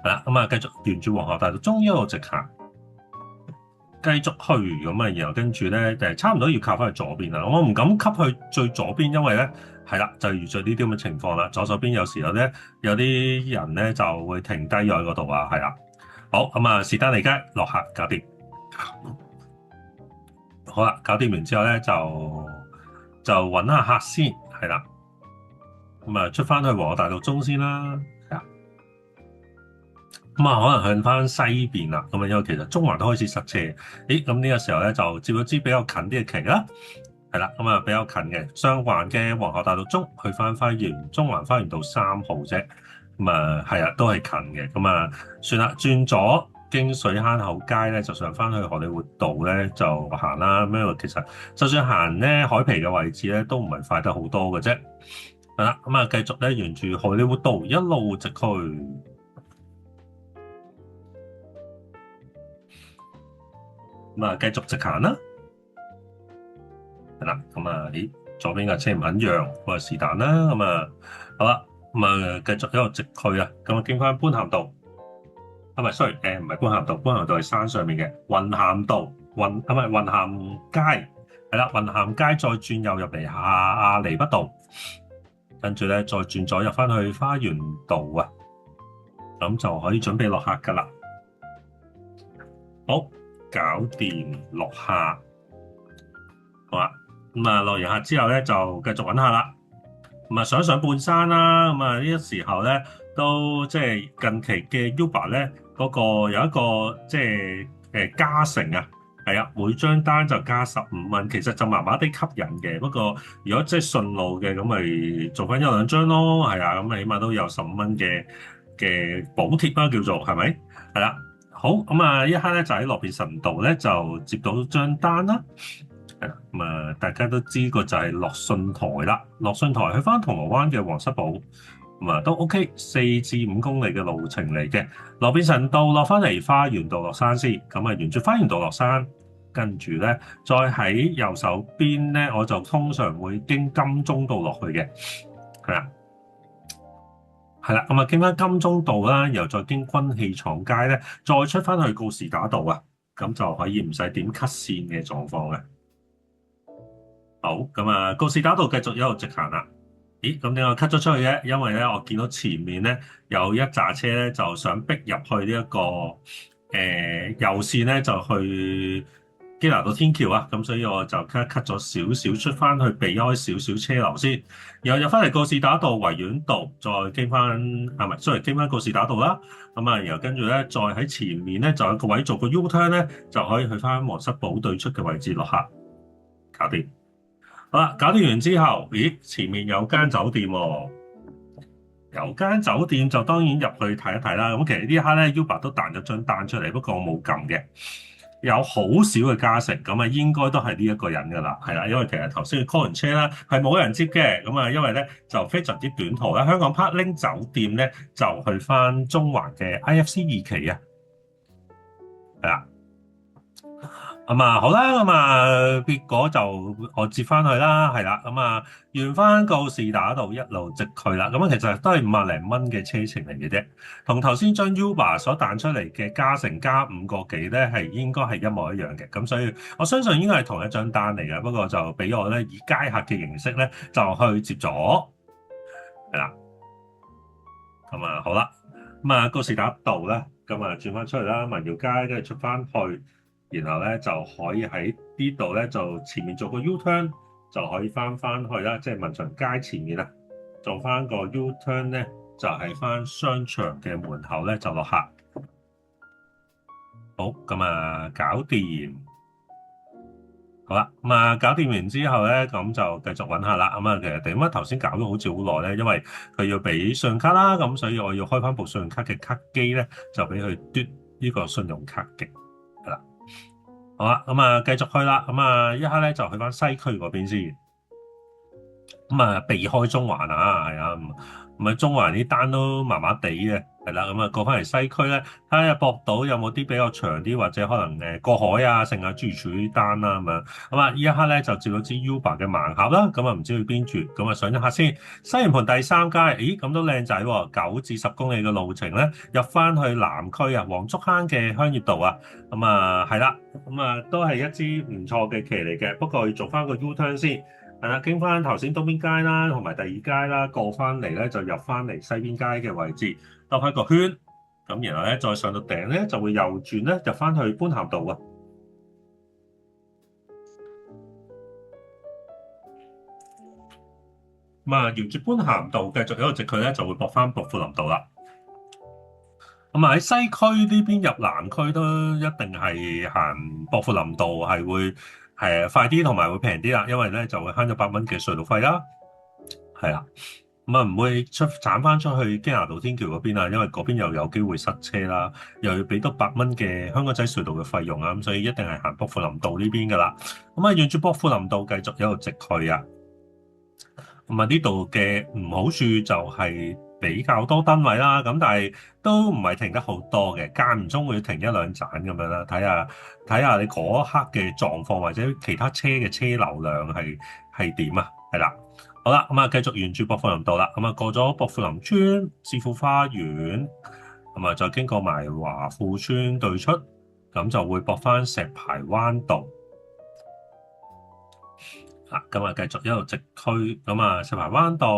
A: 係啦，咁啊繼續沿住皇后大道中一路直行。繼續去咁啊，然後跟住咧差唔多要靠翻去左邊啦。我唔敢吸去最左邊，因為咧係啦，就遇著呢啲咁嘅情況啦。左手邊有時候咧有啲人咧就會停低咗喺嗰度啊，係啦。好咁啊，士丹利街落客搞掂。好啦，搞掂完之後咧就揾下客先，係啦。咁啊出翻去皇后大道中先啦。咁啊，可能向翻西邊啦，咁啊，因為其實中環都開始塞車。咦，咁呢個時候咧就接咗支比較近啲嘅旗啦，係啦，咁啊比較近嘅雙環嘅皇后大道中去翻花園，中環花園道3號啫，咁啊係啊，都係近嘅，咁啊算啦，轉咗經水坑口街咧，就上翻去荷里活道咧就行啦。咁因為其實就算行咧海皮嘅位置咧，都唔係快得好多嘅啫。係啦，咁啊繼續咧沿住荷里活道一路直去。咁啊，繼續直行啦，係啦，咁啊，咦，左邊架車唔肯讓，我話是但啦，咁啊，好啦，咁啊，繼續一路直去啊，咁啊，經翻般咸道，啊，唔係，sorry，唔係般咸道，般咸道係山上面嘅雲咸道，唔係雲咸街，係啦，雲咸街再轉右入嚟下亞厘畢道，跟住咧再轉左入翻去花園道啊，咁就可以準備落客噶啦，好。搞掂落客，好啦，咁啊落完客之後咧就繼續揾客啦。咁啊上半山啦，咁啊呢個時候咧都即係近期嘅 Uber 咧嗰個有一個即係加成啊，係啊，每張單就加15蚊，其實就麻麻地吸引嘅。不過如果即係順路嘅咁咪做翻1-2張咯，係啊，咁起碼都有15蚊嘅補貼啦，叫做係咪？係啦。好，咁啊，一刻咧就喺羅便臣道咧就接到張單啦，係啦，咁啊大家都知個就係樂信台啦，樂信台去翻銅鑼灣嘅皇室堡，咁啊都 OK， 4至5公里嘅路程嚟嘅，羅便臣道落翻嚟花園道落山先，咁啊沿住花園道落山，跟住咧再喺右手邊咧，我就通常會經金鐘道落去嘅，係啦。係啦，咁啊，經翻金鐘道啦，然後再經軍器廠街咧，再出翻去告士打道啊，咁就可以唔使點 cut 線嘅狀況嘅。好，咁啊，告士打道繼續一路直行啦。咦，咁點解 cut 咗出去嘅？因為咧，我見到前面咧有一紮車咧，就想逼入去呢一個右線咧，就去基拿道天橋啊。咁所以我就 cut 咗少少出翻去，避開少少車流先。然後入翻嚟告士打道、維園道，再經翻唔係，sorry，經翻告士打道啦。咁啊，然後跟住咧，再喺前面咧就有個位做個 U-turn 咧，就可以去翻皇室堡對出嘅位置落客，搞掂。好啦，搞掂完之後，咦，前面有間酒店喎，有間酒店就當然入去睇一睇啦。咁其實呢一刻咧，Uber 都彈咗張單出嚟，不過我冇撳嘅，有好少嘅加成，咁啊應該都係呢一個人噶啦，係啦，因為其實頭先 call 完車啦，係冇人接嘅，咁啊因為咧就非常之短途啦，香港 Parkling 酒店咧就去翻中環嘅 IFC 2期啊，係啦。咁啊，好啦，咁啊，結果就我接翻去啦，係啦，咁啊，沿翻告士打道一路直去啦，咁啊，其實都係50零蚊嘅車程嚟嘅啫，同頭先將 Uber 所彈出嚟嘅加成加5個幾咧，係應該係一模一樣嘅，咁所以我相信應該係同一張單嚟嘅，不過就俾我咧以街客嘅形式咧就去接咗，係啦，咁啊，好啦，咁啊，告士打道咧，咁啊轉翻出嚟啦，民耀街跟住出翻去。然後咧就可以喺呢度咧就前面做個 U-turn 就可以翻去啦，即係民祥街前面啦。做翻個 U turn 咧，就係翻商場嘅門口咧就落客。好，咁啊搞掂。好啦，咁啊搞掂完之後咧，咁就繼續揾下啦。咁啊，其實點解頭先搞咗好似好耐咧？因為佢要俾信用卡啦，咁所以我要開翻部信用卡嘅卡機咧，就俾佢嘟呢個信用卡嘅。係啦，好啦，咁啊繼續去啦。咁啊一刻咧就去翻西區嗰邊先。咁啊，避開中環啊，係啊，唔係中環啲單都麻麻地嘅，係啦，咁啊過翻嚟西區咧，睇下博到有冇啲比較長啲或者可能過海啊，剩下諸如此類單啦咁樣。咁啊，呢一刻咧就接到支 Uber 嘅盲盒啦，咁啊唔知去邊住，咁啊上咗客先。西營盤第三街，咦咁都靚仔喎，9至10公里嘅路程咧，入翻去南區啊，黃竹坑嘅香葉道啊，咁啊係啦，咁啊都係一支唔錯嘅旗嚟嘅，不過要做翻個 U turn 先。係啦，經翻頭先東邊街啦，同埋第二街啦，過翻嚟咧就入翻嚟西邊街嘅位置，兜翻個圈，咁然後咧再上到頂咧就會右轉咧入翻去般咸道啊。咁啊，沿住般咸道繼續一路直去咧，就會駁翻薄扶林道啦。咁啊喺西區呢邊入南區都一定係行薄扶林道，係會快啲同埋會平啲啦，因為咧就會慳咗8蚊嘅隧道費啦。係啦。咁啊，唔會斬翻出去京牙道天橋嗰邊啊，因為嗰邊又有機會塞車啦，又要俾多8蚊嘅香港仔隧道嘅費用啊，咁所以一定係行薄扶林道呢邊噶啦。咁啊，沿住薄扶林道繼續一路直去啊。咁啊，呢度嘅唔好處就係比較多單位啦，咁但係都唔係停得好多嘅，間唔中會停一兩盞咁樣啦，睇下你嗰刻嘅狀況或者其他車嘅車流量係點啊，係啦。好啦，咁啊，繼續沿住薄扶林道啦，咁啊過咗薄扶林村、置富花園，咁啊再經過埋華富村對出，咁就會駁翻石排灣道。咁啊繼續一路直區，咁啊石排灣道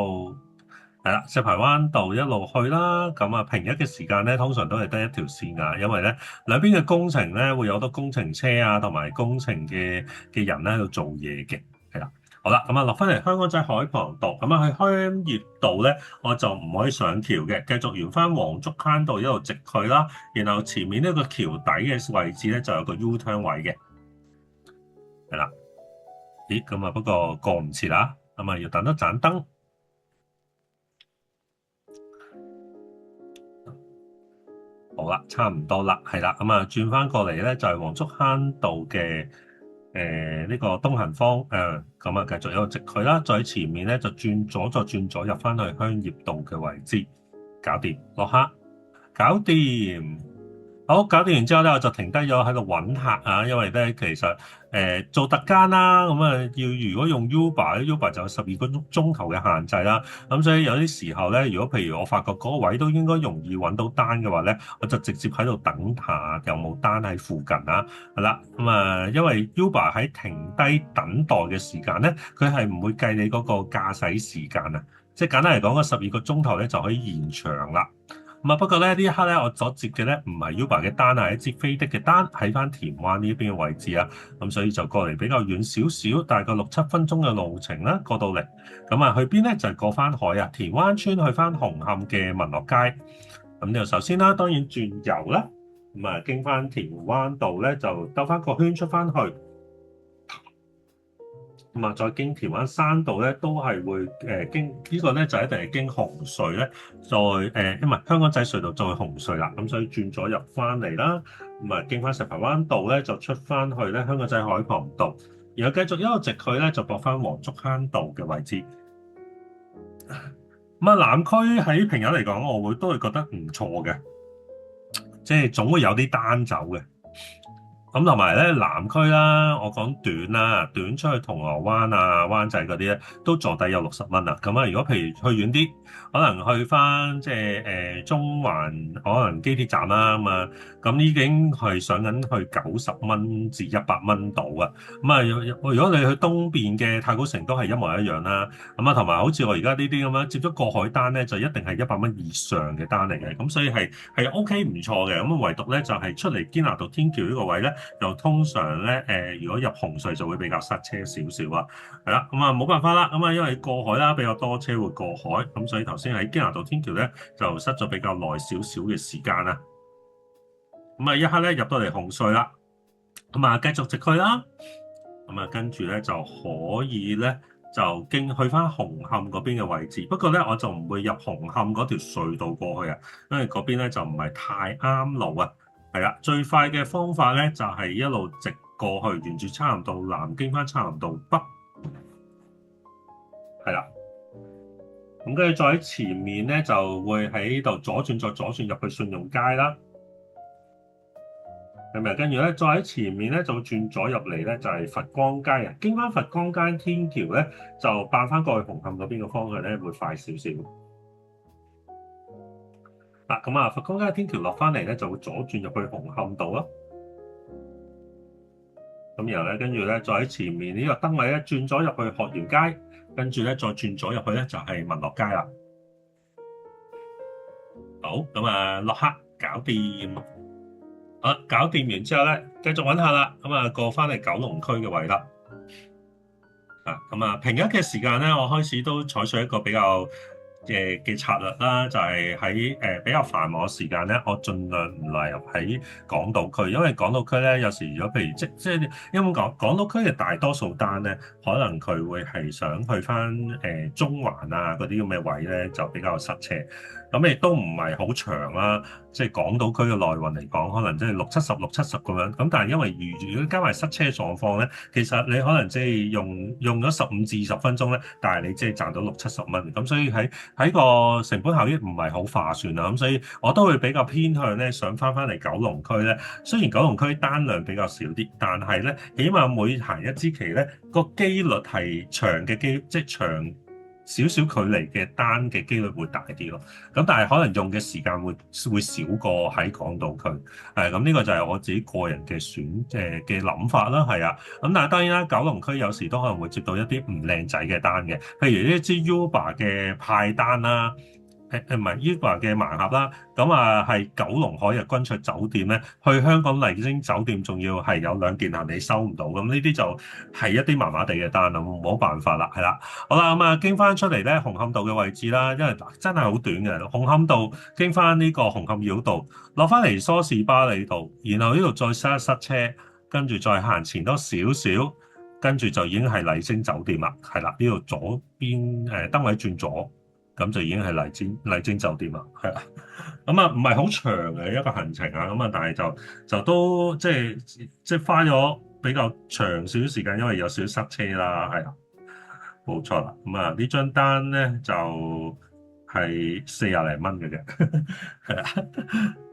A: 係啦，石排灣道一路去啦，咁啊平日嘅時間咧，通常都係得一條線㗎，因為咧兩邊嘅工程咧會有好多工程車啊，同埋工程嘅人咧喺度做嘢嘅，係啦。好啦，咁啊落翻嚟香港仔海傍道，咁啊去香葉道咧，我就唔可以上橋嘅，繼續沿翻黃竹坑道一路直去啦。然後前面呢個橋底嘅位置咧就有個 U turn 位嘅，係啦。咦，咁啊不過過唔切啦，咁啊要等多盞燈。好啦，差唔多啦，係啦，咁啊轉翻過嚟咧就係黃竹坑道嘅。呢個東行方咁啊，繼續一路直去啦。再喺前面咧就轉左，再轉左入翻去香葉道嘅位置，搞掂落客，搞掂。好，搞掂完之後咧，我就停低咗喺度揾客啊，因為咧其實做特間啦，咁啊如果用 Uber 就有12個鐘頭嘅限制啦。咁所以有啲時候咧，如果譬如我發覺嗰個位都應該容易揾到單嘅話咧，我就直接喺度等下有冇單喺附近啊。係啦，咁啊，因為 Uber 喺停低等待嘅時間咧，佢係唔會計你嗰個駕駛時間啊。即係簡單嚟講，嗰12個鐘頭咧就可以延長啦。咁啊，不過咧呢一刻咧，我所接嘅咧唔係 Uber 嘅單，係一支飛的嘅單，喺翻田灣呢邊嘅位置啊。咁所以就過嚟比較遠少少，大概6-7分鐘嘅路程啦，過到嚟。咁啊，去邊咧就係過翻海啊，田灣村去翻紅磡嘅民樂街。咁呢度首先啦，當然轉右啦，咁啊經翻田灣道咧就兜翻個圈出翻去。咁啊，再經田灣山道咧，都係會經呢個咧就一定係經紅隧咧，再因為香港仔隧道再紅隧啦，咁所以轉咗入翻嚟啦，咁啊經翻石排灣道咧就出翻去咧香港仔海傍道，然後繼續一路直去咧就駁翻黃竹坑道嘅位置。咁啊南區喺平日嚟講，我都會覺得唔錯嘅，即係總會有啲單走嘅。咁同埋咧南區啦，我講短啦，短出去銅鑼灣啊、灣仔嗰啲咧，都坐底有60蚊啦。咁啊，如果譬如去遠啲，可能去翻即係中環，可能機鐵站啦咁啊，咁已經係上緊去90蚊至100蚊度啊。咁啊，如果你去東邊嘅太古城都係一模一樣啦。咁啊，同埋好似我而家呢啲咁樣接咗過海單咧，就一定係100蚊以上嘅單嚟嘅。咁所以係 OK 唔錯嘅。咁唯獨咧就係出嚟堅拿道天橋呢個位咧。就通常咧如果入紅隧就會比較塞車少少啊。係啦，咁啊冇辦法啦，咁啊因為過海啦比較多車會過海，咁所以頭先喺堅拿道天橋咧就塞咗比較耐少少嘅時間啦。咁啊一刻咧入到嚟紅隧啦，咁啊繼續直去啦，咁啊跟住咧就可以咧就經去翻紅磡嗰邊嘅位置。不過咧我就唔會入紅磡嗰條隧道過去啊，因為嗰邊咧就唔係太啱路啊。係啦，最快嘅方法咧就係一路直過去，沿住漆咸道南經翻漆咸道北。係啦，咁跟住再喺前面咧就會喺度左轉，再左轉入去信用街啦。係咪？跟住咧，再喺前面咧就轉左入嚟咧，就係佛光街啊。經翻佛光街天橋咧，就扮翻過去紅磡嗰邊嘅方向咧，會快少少。嗱，咁啊，佛光街天橋落翻嚟咧，就會左轉入去紅磡道咯。咁然後咧，跟住咧，再喺前面呢個燈位咧，轉咗入去學園街，跟住咧再轉咗入去咧，就係民樂街啦。好，咁啊，落客搞掂。好，搞掂完之後咧，繼續揾下啦。咁啊，過翻嚟九龍區嘅位啦。咁啊，平日嘅時間咧，我開始都採取一個比較嘅策略啦，就係喺比較繁忙嘅時間咧，我盡量唔嚟入喺港島區，因為港島區咧有時如果譬如即因為講港島區嘅大多數單咧，可能佢會係想去翻中環啊嗰啲咁嘅位咧，就比較塞車。咁亦都唔係好長啦，即係港島區嘅內運嚟講，可能即係六七十咁樣。咁但係因為如果加埋塞車狀況咧，其實你可能即係用咗15至20分鐘咧，但係你即係賺到60-70蚊。咁所以喺個成本效益唔係好划算啊。咁所以我都會比較偏向咧，想翻嚟九龍區咧。雖然九龍區單量比較少啲，但係咧，起碼每行一支旗咧，個機率係長嘅即係長少少距離嘅單嘅機率會大啲咯，咁但係可能用嘅時間會少過喺港島區，咁呢個就係我自己個人嘅嘅諗法啦，係啊，咁但係當然啦，九龍區有時都可能會接到一啲唔靚仔嘅單嘅，譬如呢支 Uber 嘅派單啦。唔係 Uber 嘅盲盒啦，咁啊係九龍海逸君悦酒店咧，去香港麗晶酒店仲要係有2件行李收唔到，咁呢啲就係一啲麻麻地嘅單啦，冇辦法啦，係啦，好啦，咁啊經翻出嚟咧紅磡道嘅位置啦，因為真係好短嘅，紅磡道經翻呢個紅磡繞道落翻嚟梳士巴利道，然後呢度再塞一塞車，跟住再行前多少少，跟住就已經係麗晶酒店啦，係啦，呢度左邊燈位轉左。咁就已經係麗晶酒店啦，係啦。咁啊，唔係好長嘅一個行程啊。咁啊，但係就都即係花咗比較長少少時間，因為有少少塞車啦，係啊，冇錯啦。咁啊，呢張單咧就係40零蚊嘅啫，係啊。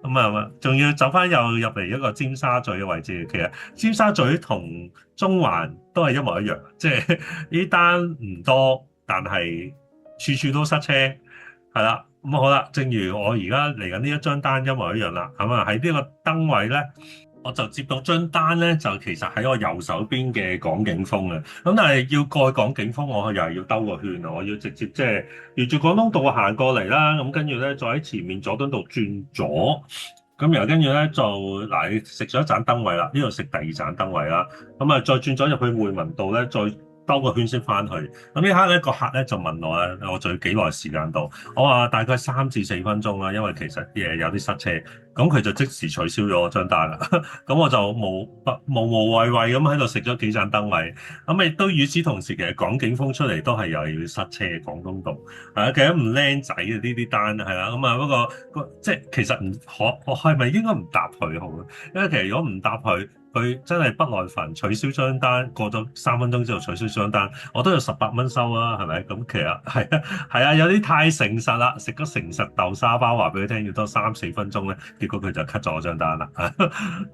A: 咁啊，仲要走翻又入嚟一個尖沙咀嘅位置。其實尖沙咀同中環都係一模一樣，即係呢單唔多，但係處處都塞車，係啦，咁好啦。正如我而家嚟緊呢一張單一模一樣啦，咁啊喺呢個燈位咧，我就接到張單咧，就其實喺我右手邊嘅港景峰啊。咁但係要過港景峰，我又係要兜個圈啊，我要直接即係沿住廣東道行過嚟啦。咁跟住咧，再喺前面佐敦道轉左，咁然後跟住咧就嗱，你食咗一盞燈位啦，呢度食第2盞燈位啦。咁啊，再轉咗入去匯民道咧，再兜個圈先翻去，咁呢刻咧個客咧就問我咧，我仲要幾耐時間到？我話大概3至4分鐘啦，因為其實有啲塞車，咁佢就即時取消咗我張單啦。咁我就無謂咁喺度食咗幾盞燈位，咁亦都與此同時，其實港景峰出嚟都係又要塞車嘅廣東道，其實唔靚仔嘅呢啲單係啦，咁啊不過即係其實我係咪應該唔答佢好咧？因為其實如果唔答佢真係不耐煩取消張單，過咗3分鐘之後取消張單，我都有18蚊收啦，係咪？咁其實係啊，有啲太誠實啦，食咗誠實豆沙包，話俾佢聽要多3-4分鐘咧，結果佢就 cut 咗我張單啦。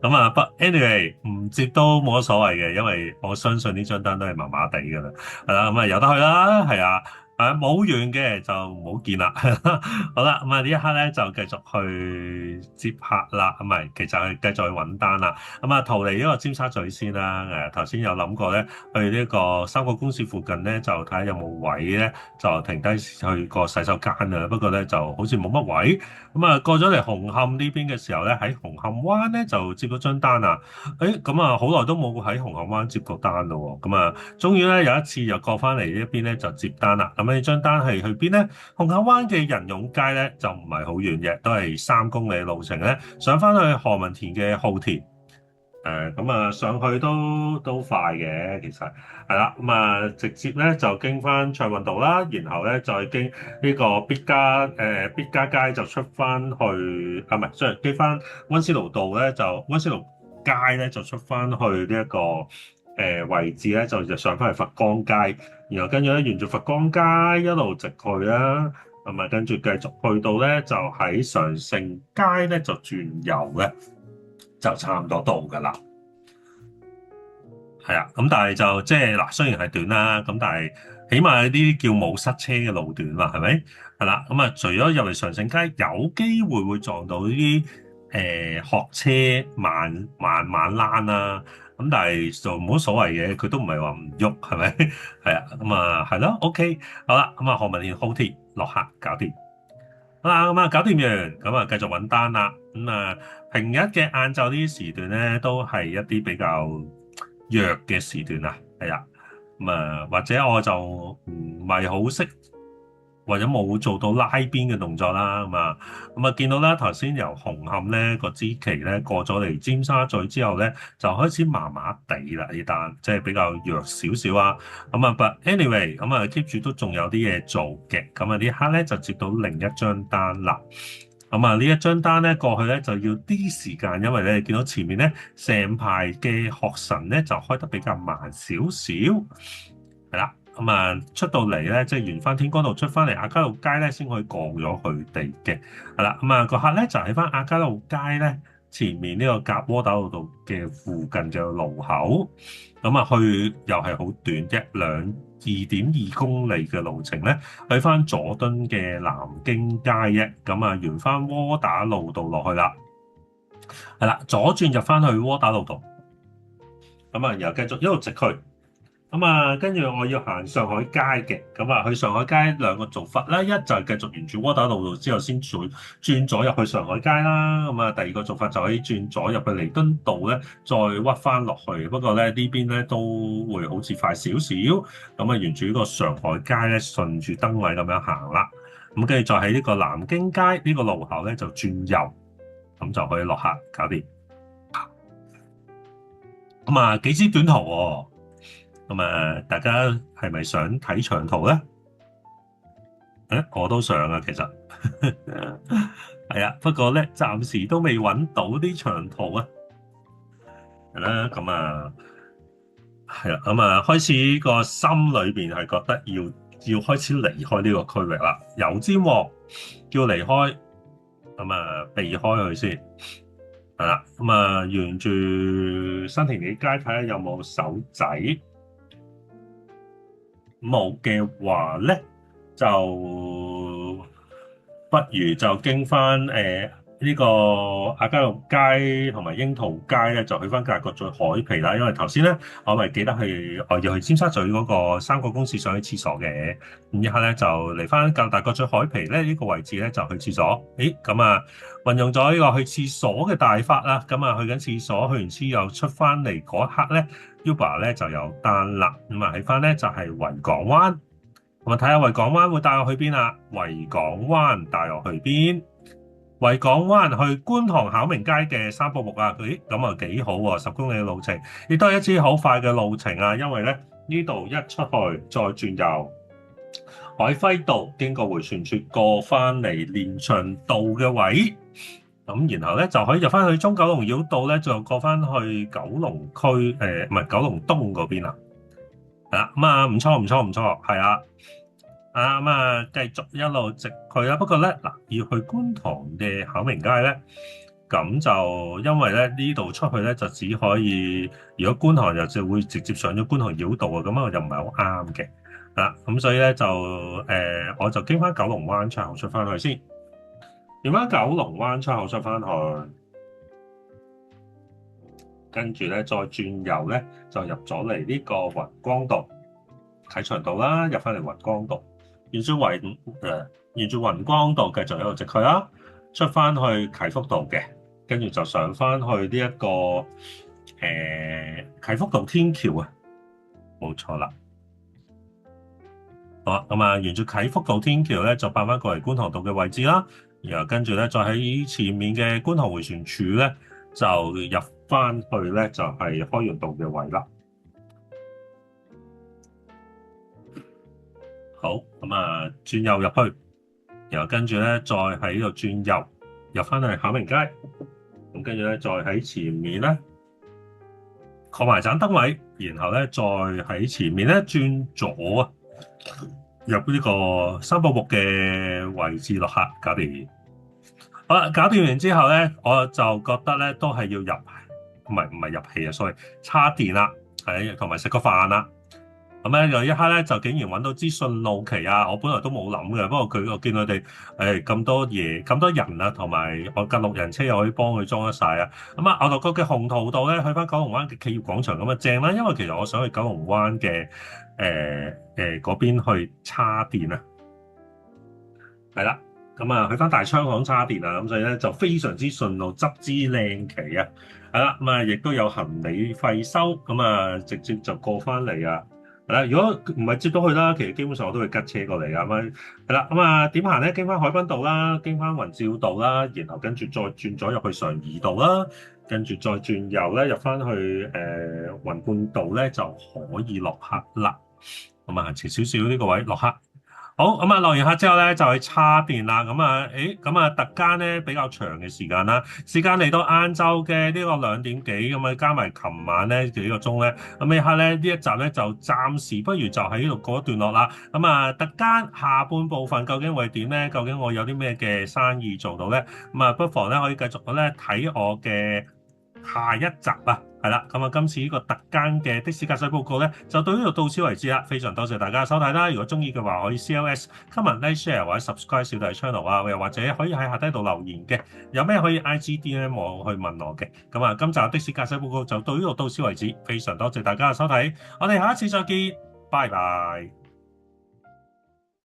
A: 咁啊，but anyway 唔接都冇乜所謂嘅，因為我相信呢張單都係麻麻地㗎啦，係啦，咁啊由得去啦，係啊。冇完嘅就唔好見啦。好啦，咁啊呢一刻咧就繼續去接客啦，唔係，其實係繼續去揾單啦。咁啊逃離呢個尖沙咀先啦。頭先有諗過咧，去呢個三個公司附近咧，就睇下有冇位咧，就停低去個洗手間啊。不過咧就好似冇乜位。咁啊過咗嚟紅磡呢邊嘅時候咧，喺紅磡灣咧就接咗張單啊。咁啊好耐都冇喺紅磡灣接過單咯。咁啊終於咧有一次又過翻嚟呢一邊咧就接單啦。咁呢張單係去邊咧？紅磡灣嘅仁勇街咧就唔係好遠嘅，都係3公里路程咧。上翻去何文田嘅浩田，咁啊上去都快嘅，其實係啦。咁啊直接咧就經翻暢運道啦，然後咧再經呢個必嘉街就出翻去，唔係，即係經翻溫思勞道咧，就溫思勞街咧就出翻去呢一個位置咧，就上翻去佛光街，然後跟住咧沿住佛光街一路直去啦，咁啊跟住繼續去到咧就喺常盛街咧就轉右咧，就差唔多到噶啦。係啊，咁但係就即係嗱，雖然係短啦，咁但係起碼有啲叫冇塞車嘅路段嘛，係咪？係啦，咁啊，除咗入嚟常盛街，有機會撞到啲學車慢躝啦，咁但係就冇乜所謂嘅，佢都唔係話唔喐，係咪？係啊，咁啊係咯，OK，好啦，咁啊何文田好鐵落客搞掂，好啦，咁啊搞掂完，咁啊繼續揾單啦，咁啊平日嘅晏晝呢啲時段咧，都係一啲比較弱嘅時段啊，係啊，咁啊或者我就唔係好識，或者冇做到拉邊嘅動作啦，咁啊見到啦，頭先由紅磡咧個支旗咧過咗嚟尖沙咀之後咧，就開始麻麻地啦呢單，即係比較弱少少啊，咁啊 but anyway，咁啊 keep 住都仲有啲嘢做嘅，咁啊呢刻咧就接到另一張單啦。咁啊，呢一張單咧過去咧就要啲時間，因為咧見到前面咧成排嘅學生咧就開得比較慢少少，係啦。咁啊出到嚟咧，即係沿翻天光道出翻嚟亞皆老街咧，先可以過咗佢哋嘅，係啦。咁啊個客咧就喺翻亞皆老街咧前面呢個夾窩打老道嘅附近嘅路口，咁啊去又係好短啫，2.2公里嘅路程咧，去翻佐敦嘅南京街啫，咁啊沿翻窩打老道落去啦，係啦，左轉入翻去窩打老道，咁啊然後繼續一路直去。咁啊，跟住我要行上海街嘅，咁啊去上海街兩個做法啦，一就係繼續沿住窩打老道之後先轉左入去上海街啦，咁啊第二個做法就可以轉左入去彌敦道咧，再屈翻落去。不過咧呢邊咧都會好似快少少，咁啊沿住呢個上海街咧順住燈位咁樣行啦，咁跟住再喺呢個南京街呢個路口咧就轉右，咁就可以落客搞掂。咁啊幾支短途喎。咁啊，大家係咪想睇長途咧？我都想啊，其實係啊，不過咧暫時都未揾到啲長途啊。係啦，咁啊，係啦，咁啊，開始個心裏邊係覺得要開始離開呢個區域啦。油尖旺要離開，咁啊避開佢先。係啦，咁啊沿住新填地街睇下有冇手仔。冇嘅話咧，就不如就經翻呢個亞皆老街同埋櫻桃街咧，就去翻大角咀海皮啦。因為頭先咧，我咪記得我要去尖沙咀嗰個三個公司上去廁所嘅，咁一刻咧就嚟翻大角咀海皮咧呢個位置咧就去廁所。咁啊運用咗呢個去廁所嘅大法啦，咁啊去緊廁所，去完廁又出翻嚟嗰一刻咧，Uber 咧就有單啦。咁啊喺翻咧就係維港灣，咁啊睇下維港灣會帶我去邊啊？維港灣帶我去邊？維港灣去觀塘考明街嘅三步木啊，咁啊幾好喎，10公里嘅路程，亦都係一支好快嘅路程啊！因為咧呢度一出去再轉右海輝道，經過迴旋處過翻嚟連翔道嘅位，咁然後咧就可以入翻去中九龍繞道咧，就過翻去九龍區唔係九龍東嗰邊啦。係啦，咁啊唔錯，係啊。咁啊，繼續一路直去啦。不過咧，嗱，要去觀塘嘅考明街咧，咁就因為咧呢度出去咧就只可以，如果觀塘就會直接上咗觀塘繞道啊，咁啊就唔係好啱嘅。咁所以咧就我就經翻九龍灣出口出翻去先，點翻九龍灣出口出翻去，跟住咧再轉右咧就入咗嚟呢個雲光道啟祥道啦，入翻嚟雲光道，沿住雲光道繼續一路直去啦，出翻去啟福道嘅，跟住就上翻去呢一個啟福道天橋啊，冇錯啦。好啊，咁啊，沿住啟福道天橋咧，就擺翻過嚟觀塘道嘅位置啦。然後跟住咧，再喺前面嘅觀塘迴旋處咧，就入翻去咧，就係開源道嘅位啦。好，咁啊，轉右入去，然後跟住咧，再喺呢度轉右入翻去考明街。咁跟住咧，再喺前面咧，擴埋盞燈位，然後咧，再喺前面咧轉左啊。入呢個三寶木嘅位置落客，搞掂。好啦，搞掂完之後咧，我就覺得咧都係要入，唔係入氣啊，sorry，叉電啦，係同埋食個飯啦。咁咧有一刻咧就竟然揾到支順路旗啊！我本來都冇諗嘅，不過我見佢哋咁多嘢咁多人啊，同埋我架6人車又可以幫佢裝得晒啊！咁啊，牛頭角嘅鴻圖道咧，去翻九龍灣嘅企業廣場咁啊正啦，因為其實我想去九龍灣嘅嗰邊去叉電啊，係啦，咁啊去翻大昌巷叉電啊，咁所以咧就非常之順路，執支靚旗啊，係啦，咁啊亦都有行李費收，咁啊直接就過翻嚟啊！係啦，如果唔係接到去啦，其實基本上我都會吉車過嚟㗎。咁係啦，咁啊點行咧？經翻海濱道啦，經翻雲照道啦，然後跟住再轉咗入去常怡道啦，跟住再轉右咧入翻去雲冠道咧就可以落客啦。咁啊遲少少呢個位落客。好，咁啊落完客之後咧就去叉電啦。咁啊特間咧比較長嘅時間啦，時間嚟到晏晝嘅呢個2點幾咁啊，加埋琴晚咧幾個鐘咧，咁呢刻咧呢一集咧就暫時不如就喺呢度告一段落啦。咁啊特間下半部分究竟會點咧？究竟我有啲咩嘅生意做到咧？咁啊不妨咧可以繼續咧睇我嘅下一集啊！係啦，咁啊，今次呢個特間嘅的士駕駛報告咧，就到呢度到此為止啦。非常多謝大家收睇啦。如果中意嘅話，可以 CLS、comment、like、share 或者 subscribe 小弟 channel 啊，又或者可以喺下低度留言嘅。有咩可以 IGDM 我去問我嘅。咁啊，今集的士駕駛報告就到呢度到此為止。非常多謝大家嘅收睇，我哋下一次再見，拜拜。